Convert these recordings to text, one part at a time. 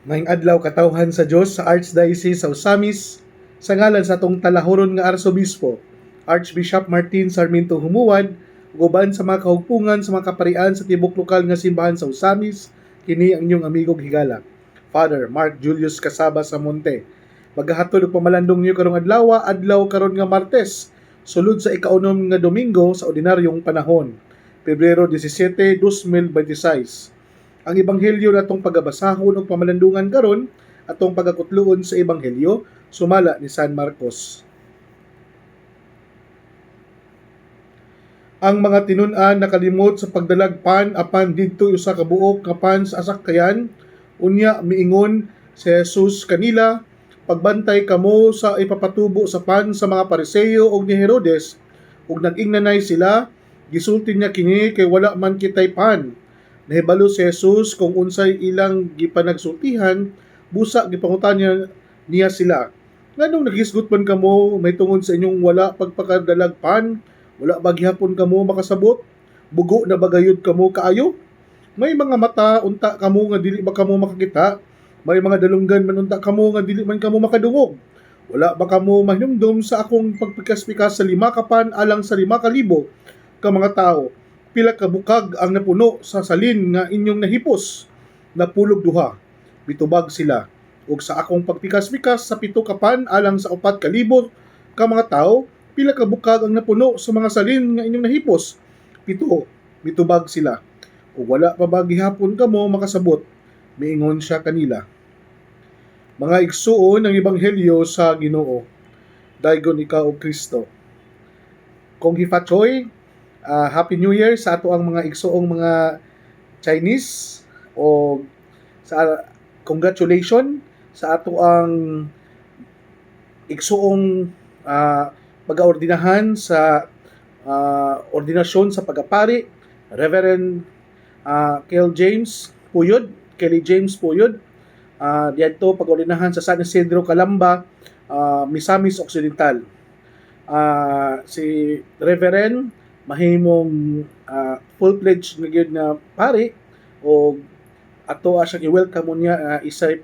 Maayong adlaw katawhan sa Dios sa Archdiocese sa Osamis sa ngalan sa atong talahuron nga Arsobispo Archbishop Martin Sarmiento Humuad guban sa mga kahugpungan sa mga kaparian sa tibok lokal nga simbahan sa Osamis kini ang inyong amigong higala Father Mark Julius Casaba sa Monte. Maghahatod og pamalandong niyo karong adlaw karon nga Martes sulod sa ikaunom nga Domingo sa ordinaryong panahon Pebrero 17, 2026. Ang ebanghelyo natong pagabasahon ug pamalandungan karon atong pagakutloon sa ebanghelyo sumala ni San Marcos. Ang mga tinun-an nakalimot sa pagdalag pan apan didto usa ka buok nga pan sa asakayan unya miingon si Jesus kanila, pagbantay kamo sa ipapatubo sa pan sa mga Pariseo ug ni Herodes ug nag-ingnanay sila, gisulti niya kini kay wala man kitay pan. Nahibalo si Jesus kung unsay ilang gipanagsultihan, busa gipangutan niya sila. Nganong nagisgot man kamo may tungod sa inyong wala pagpakadalag pan? Wala ba gihapon kamo makasabot? Bugo na bagayod kamo kaayo? May mga mata unta kamo nga dili ba kamo makakita? May mga dalunggan man unta kamo nga dili man kamo makadungog. Wala ba kamo mahinumdum sa akong pagpikas-pikas sa 5 ka pan alang sa 5,000 ka mga tao? Pila ka bukag ang napuno sa salin nga inyong nahipos, napulog duha, bitubag sila. Ug sa akong pagpikas-pikas sa 7 ka pan alang sa 4,000 ka mga tao, pila ka bukag ang napuno sa mga salin nga inyong nahipos, 7, bitubag sila. Ug wala pa ba gihapon kamo makasabot, miingon siya kanila. Mga igsuon ng ebanghelyo sa Ginoo. Daygon ikaw og Kristo. Kung hifatsoy, Happy New Year sa ato ang mga igsuong mga Chinese o sa congratulations sa ato ang igsuong pag-aordinahan sa ordinasyon sa pagapari Reverend Kelly James Puyod diadto pag-ordinahan sa San Isidro Calamba, Misamis Occidental. Si Reverend mahimong full-fledged na gyud na pari o ato siya i-welcome niya isay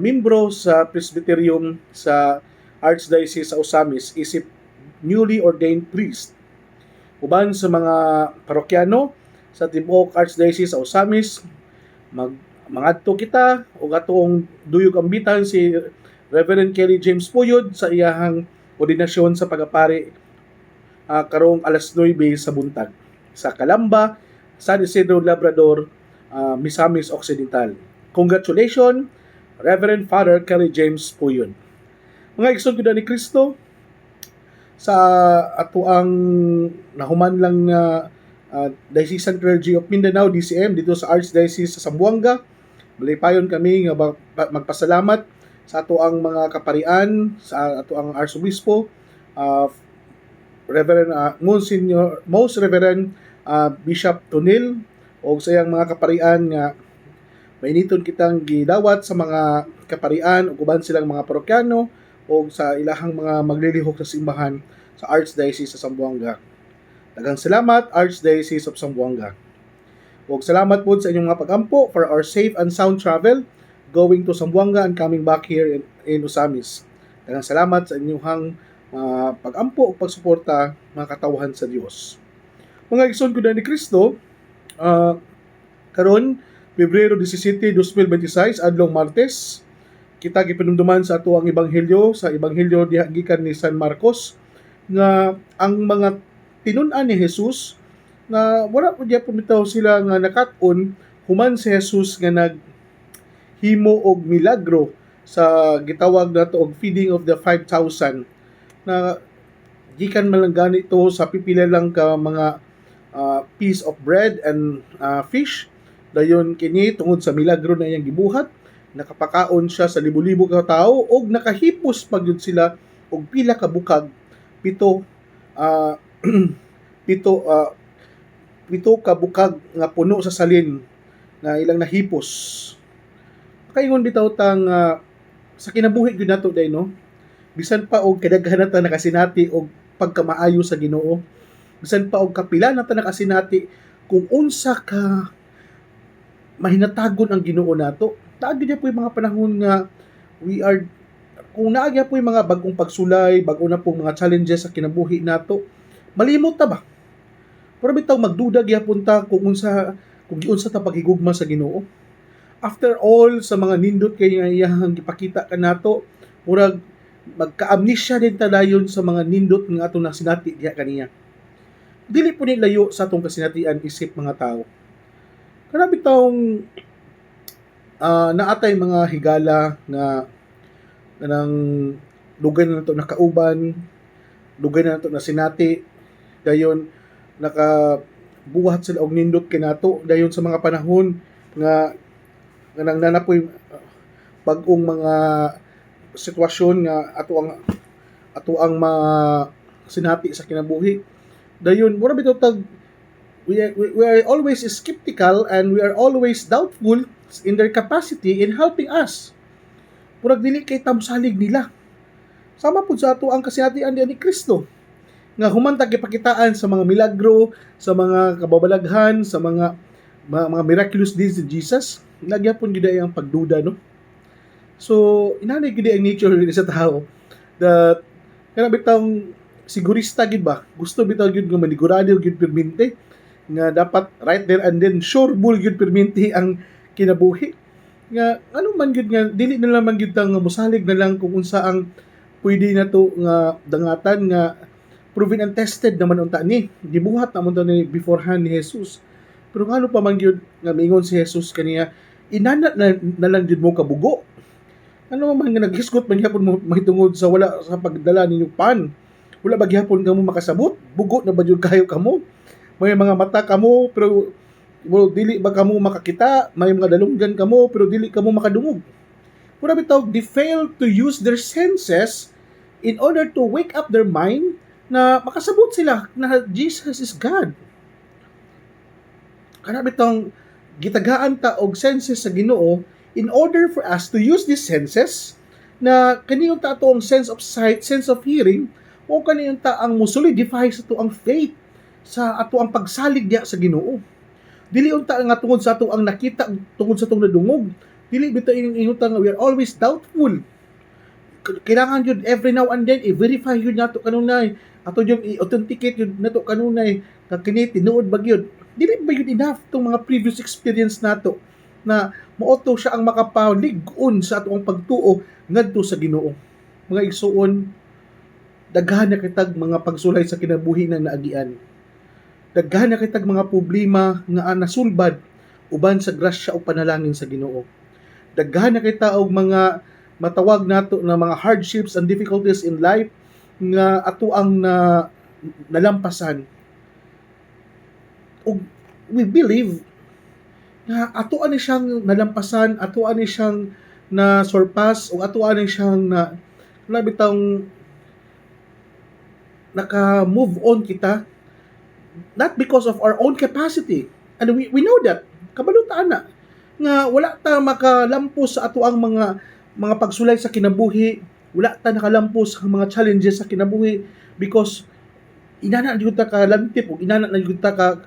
membro sa Presbyterium sa Archdiocese sa Osamis isip newly ordained priest. Uban sa mga parokyano sa tibuok Archdiocese sa Osamis, mangadto kita ug atong duyog ambitan si Reverend Kelly James Puyod sa iyahang ordinasyon sa pagapari karong alas 9 sa buntag sa Calamba, San Isidro Labrador, Misamis Occidental. Congratulations, Reverend Father Kelly James Puyod. Mga igsoon ko ni Kristo, sa ato ang nahuman lang na Diocesan Clergy of Mindanao, DCM, dito sa Archdiocese sa Zamboanga, malipayon kami nga magpasalamat sa ato ang mga kaparian, sa ato ang Arsobispo, Reverend Most Reverend Bishop Tonil o sa iyang mga kaparian nga mainiton kitang gidawat sa mga kaparian ug uban silang mga parokyano o sa ilahang mga maglilihok sa simbahan sa Archdiocese sa Zamboanga. Daghang salamat Archdiocese of Zamboanga. Ug salamat po sa inyong mga pagampo for our safe and sound travel going to Zamboanga and coming back here in Osamis. Daghang salamat sa inyong pagampo o pagsuporta mga katawhan sa Dios. Mga igsoon ko ni Kristo, karon Pebrero 17, 2026, adlong Martes, kita gipanumduman sa ato ang ebanghelyo sa ebanghelyo gikan ni San Marcos nga ang mga tinun-an ni Jesus na wala po diya pumitaw sila nga nakat-on human si Jesus nga naghimo og milagro sa gitawag nato og feeding of the 5,000 na gikan man lang ganito sa pipila lang ka mga piece of bread and fish. Dayon kini tungod sa milagro na iyang gibuhat, nakapakaon siya sa libo-libo ka tao og nakahipos pagyud sila og pila ka bukag, pito ka bukag nga puno sa salin na ilang nahipos. Kaingon bitaw tang sa kinabuhi gyud nato day no. Bisan pa og kadaghanan ta nakasinati og pagkamaayo sa Ginoo. Bisan pa og kapila na ta nakasinati kung unsa ka mahinatagon ang Ginoo nato. naagya po yung mga panahon nga we are kung naagya po yung mga bagong pagsulay, bago na po mga challenges sa kinabuhi nato, malimot ta ba? Pero bitaw magduda gyapon ta kung giunsa ta paghigugma sa Ginoo. After all sa mga nindot kay nga iyang gipakita kanato, murag magka-amnesia din ta dayon sa mga nindot nga ato na sinati diha kaniya. Dili po ni layo sa atong kasinatian isip mga tao. Kana bitawng naatay mga higala nga kanang dugay na nato nakauban, dugay na nato na sinati, dayon nakabuhat sila og nindot kay nato dayon sa mga panahon nga nang nanapoy bag-ong mga sitwasyon nga ato ang mga sinati sa kinabuhi. Dayon mura bitaw tag we are always skeptical and we are always doubtful in their capacity in helping us. Murag dili kay tamsalig nila. Sama pud sa ato ang kasinatian ni Kristo nga humantag gipakitaan sa mga milagro, sa mga kababalaghan, sa mga miraculous deeds ni Jesus. Nagyapon gid ang pagduda, no? So, inanay gid ang nature ni sa tao that kana bitang sigurista gid ba? Gusto bitaw gid nga manigurado gid permente nga dapat right there and then sure bull gid permente ang kinabuhi. Nga ano man gid nga dili na lang man gid tang mosalig na lang kung unsa ang pwede na to nga dangatan nga proven and tested naman unta ni gibuhat na unta ni beforehand ni Jesus. Pero ngano pa man gyud nga miingon si Jesus kaniya inana na lang jud mo kabugo. Ano man nga naghisgot man gyapon mo mahitungod sa wala sa pagdala ninyo pan. Wala ba gyapon kamo makasabot? Bugo na ba jud kayo kamo? May mga mata kamo pero dili ba kamo makakita? May mga dalunggan kamo pero dili kamo makadungog. Pura bitaw they fail to use their senses in order to wake up their mind na makasabot sila na Jesus is God. Kana bitong gitagaan ta og senses sa Ginoo in order for us to use these senses na kaniyon ta ato ang sense of sight, sense of hearing o kaniyon ta ang mo-solidify sa ato ang faith sa ato ang pagsalig diha sa Ginoo. Dili unta nga tungod sa ato ang nakita tungod sa atong nadungog. Dili bitaw ingon nga we are always doubtful. Kailangan yun every now and then i-verify yun nato kanunay ato yung i-authenticate yun nato kanunay kini tinuod ba gyud dili ba yun enough tong mga previous experience nato na mootto siya ang makapalig-on sa atong pagtuo ngadto sa Ginoo. Mga igsuon, daghan na kitag mga pagsulay sa kinabuhi na naagian. Daghan na kitag mga problema nga nasulbad uban sa grasya o panalangin sa Ginoo. Daghan na kita og mga matawag nato na mga hardships and difficulties in life nga ato ang nalampasan. Og we believe na ato ani siyang nalampasan, ato ani siyang na surpass o ato ani siyang na bitang naka-move on kita not because of our own capacity. And we know that. Kabalutaan na nga wala ta makalampos sa ato ang mga pagsulay sa kinabuhi, wala ta nakalampos sa mga challenges sa kinabuhi because inana jud ta ka lantip o inana na jud ta ka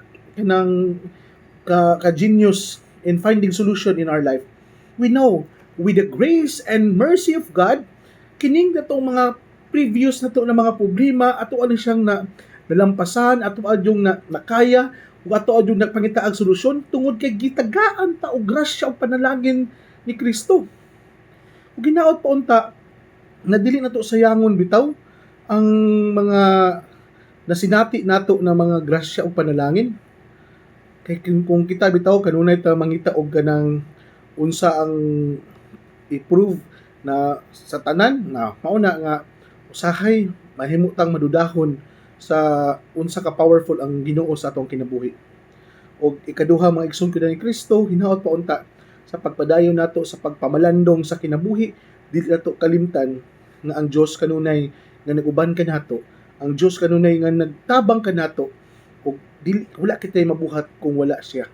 genius in finding solution in our life. We know with the grace and mercy of God kining natong mga previous nato na mga problema ato ani siyang nalampasan ato adyong nakaya ug ato adyong nagpangitaag solusyon tungod kay gitagaan ta og grasya ug panalangin ni Kristo. Ug ginaot pa unta na dili nato sayangon bitaw ang mga nasinati nato na mga grasya ug panalangin. Kay kung kita bitaw kanunay ta mangita og kanang unsa ang i-prove na sa tanan na mauna nga usahay mahimutang madudahon sa unsa ka powerful ang Ginoo sa atong kinabuhi. Og ikaduha mga igsoon ni Kristo hinaot pa unta sa pagpadayon nato sa pagpamalandong sa kinabuhi dili nato kalimtan nga ang Dios kanunay nga naguban kanato, ang Dios kanunay nga nagtabang kanato ug dili wala kitay mabuhat kung wala siya.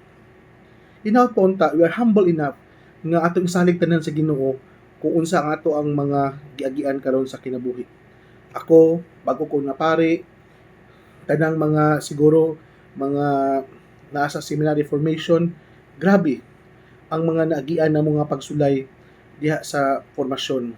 Hinaot pa unta we are humble enough nga atong isalig tanan sa Ginoo kung unsa ang ato ang mga giagian karon sa kinabuhi. Ako bago ko napari tanang mga siguro mga nasa seminary formation, grabe. ang mga naagian na mga pagsulay diha sa formasyon.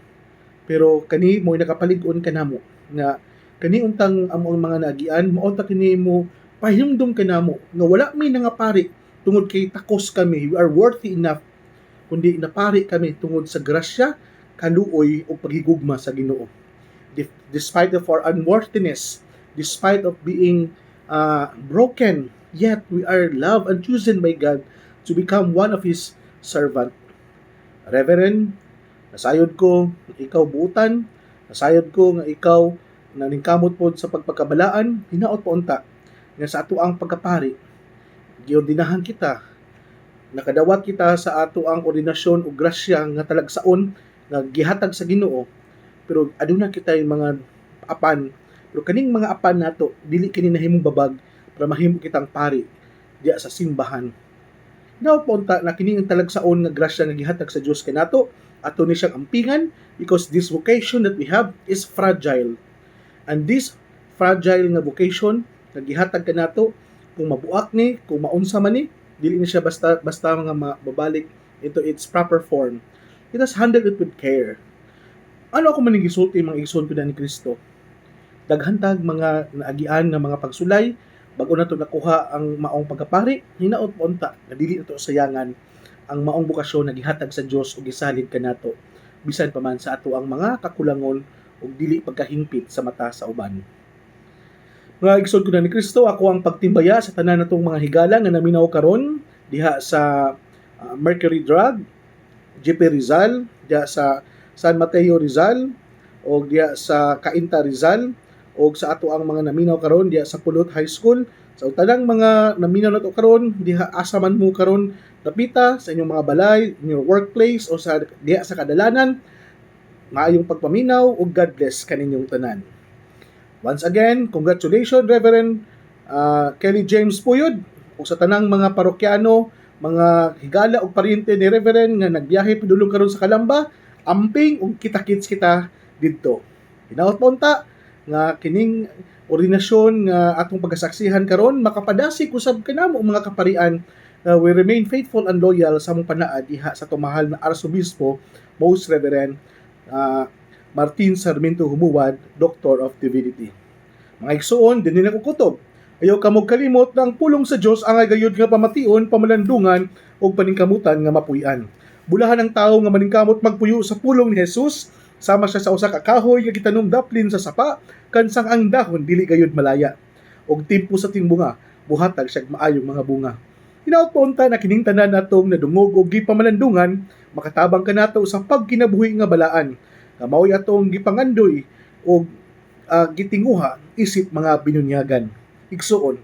Pero kani mo nakapalig-on kanamo nga kani untang among mga naagian mao ta kini mo pahinumdom kanamo nga wala may nangapari tungod kay takos kami, we are worthy enough, kundi napari kami tungod sa grasya, kaluoy o paghigugma sa Ginoo. Despite of our unworthiness, despite of being broken, yet we are loved and chosen by God to become one of His servant. Reverend, nasayod ko nga ikaw buutan, nasayod ko nga ikaw naningkamot pod sa pagpakabalaan, hinaot po unta nga sa ato ang pagkapari, giordinahan kita, nakadawat kita sa ato ang ordinasyon o grasya nga talagsaon nga gihatag sa Ginoo. Pero aduna kita yung mga apan, pero kaning mga apan nato dili kini nahimong babag para mahimo kitang pari diya sa simbahan. Now punta na kini ang talagsaon nga grasya nga gihatag sa Dios kanato, ato ni siyang ampingan because this vocation that we have is fragile. And this fragile nga vocation nga gihatag kanato, kung mabuak ni, kung maunsa man ni, dili ni siya basta mga mabalik into its proper form. Let us handle it with care. Ano ako maning gisulti mga igsoon ko ni Kristo? Daghantag mga naagian nga mga pagsulay bago nato nakuha ang maong pagkapari, hinaot po unta nga dili nato sayangan ang maong bukasyon na gihatag sa Dios ug gisalid kanato bisan pa man sa ato ang mga kakulangon ug dili pagkahingpit sa mata sa uban. Mga igsoon ko ni Kristo, ako ang pagtimbaya sa tanan natong mga higala nga naminaw karon diha sa Mercury Drug, GP Rizal, diha sa San Mateo Rizal, o diya sa Cainta Rizal, o sa ato ang mga naminaw karon diya sa Pulot High School. Sa tanang mga naminaw nato karon diha asa man mo karon napita sa inyong mga balay, inyong workplace o sa diha sa kadalanan, maayong pagpaminaw ug God bless kaninyong tanan. Once again, congratulations Reverend Kelly James Puyod o sa tanang mga parokyano, mga higala o paryente ni Reverend nga nagbiyahe padulong karon sa Kalamba, amping ug kita-kits kita didto. Hinaot po unta nga kining ordinasyon nga atong pagasaksihan karon makapadasig usab kanamo mga kaparian. We remain faithful and loyal sa among panaa diha sa tumahal na Arsobispo Most Reverend Martin Sarmiento Humuad, Doctor of Divinity. Mga igsoon, dinhi na ko kutob. Ayaw kamog kalimot na ang pulong sa Dios ang gayud nga pamation, pamalandungan ug paningkamutan nga mapuy-an. Bulahan ang tawo nga maningkamot magpuyo sa pulong ni Jesus, sama siya sa usa ka kahoy nga gitanom daplin sa sapa, kansang ang dahon dili gayud malaya. Og timpo sa timbunga, buhatag siya maayong mga bunga. Hinaot po unta na kining tanan natong nadungog og gipamalandungan, makatabang kanato sa pagkinabuhi nga balaan. Nga mao'y atong gipangandoy og gitinguha isip mga binunyagan. Igsuon,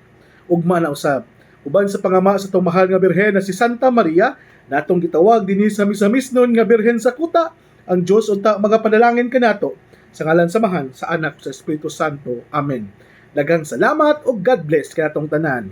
ugma na usab. Uban sa pangama sa itong mahal nga birhen na si Santa Maria, natong gitawag dinhi sa misamisnon nga birhen sa kuta, ang Dios unta magapadalangin kanato sa ngalan samahan sa Anak sa Espiritu Santo. Amen. Daghang salamat ug God bless kanatong tanan.